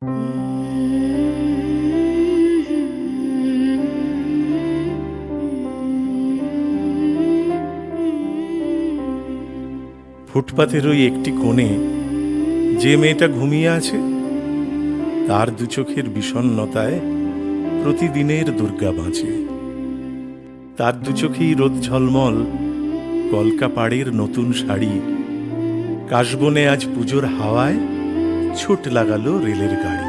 ফুটপাথের ওই একটি কোণে যে মেয়েটা ঘুমিয়ে আছে, তার দু চোখের বিষণ্ণতায় প্রতিদিনের দুর্গা বাঁচে। তার দু চোখেই রোদ ঝলমল, কলকা পাড়ের নতুন শাড়ি। কাশবনে আজ পুজোর হাওয়ায় ছুট লাগালো রেলের গাড়ি।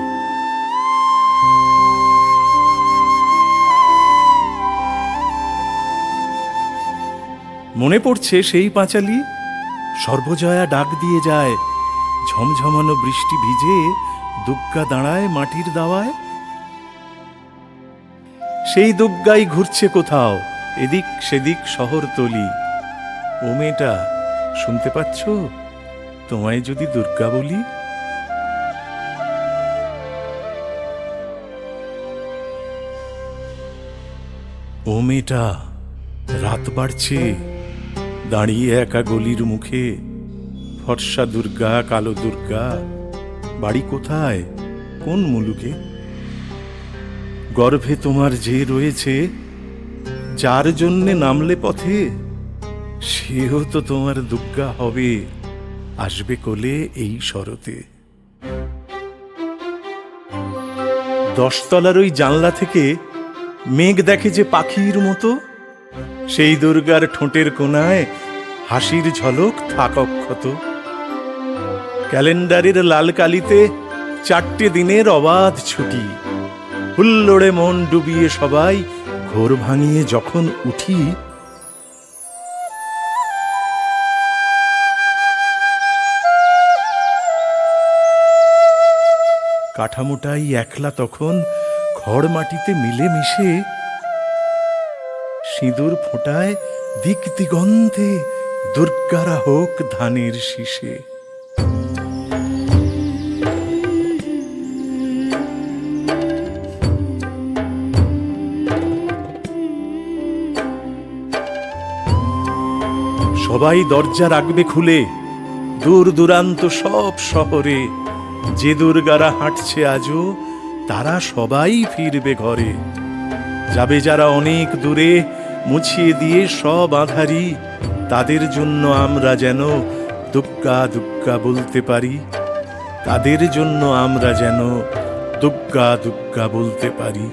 মনে পড়ছে সেই পাঁচালী, সর্বজয়া ডাক দিয়ে যায়, ঝমঝমানো বৃষ্টি ভিজে দুগ্গা দাঁড়ায় মাটির দাওয়ায়। সেই দুগ্গাই ঘুরছে কোথাও এদিক সেদিক শহরতলি। ও মেয়েটা, শুনতে পাচ্ছ? তোমায় যদি দুর্গা বলি। ও মেয়েটা, রাত বাড়ছে, দাঁড়িয়ে একা গলির মুখে। ফর্সা দুর্গা, কালো দুর্গা, বাড়ি কোথায়, কোন মুলুকে? গর্ভে তোমার যে রয়েছে, যার জন্যে নামলে পথে, সেও তো তোমার দুর্গা হবে, আসবে কোলে এই শরতে। 10 তলার ওই জানলা থেকে মেঘ দেখে যে পাখির মতো, সেই দুর্গার ঠোঁটের কোণায় হাসির ঝলক থাক অক্ষত। ক্যালেন্ডারের লাল কালিতে 4টে দিনের অবাধ ছুটি। হুল্লোড়ে মন ডুবিয়ে সবাই ঘোর ভাঙিয়ে যখন উঠি, কাঠামোটাই একলা তখন খড় মাটিতে মিলে মিশে। সিঁদুর ফোঁটায় দিক দিগন্তে দুর্গারা হোক ধানের শীষে। সবাই দরজা রাখবে খুলে, দূর দূরান্ত সব শহরে। যে দুর্গারা হাঁটছে আজও, তারা সবাই ফিরবে ঘরে। যাবে যারা অনেক দূরে, মুছিয়ে দিয়ে সব আঁধারি, তাদের জন্য আমরা যেন দুগ্গা দুগ্গা বলতে পারি। তাদের জন্য আমরা যেন দুগ্গা দুগ্গা বলতে পারি।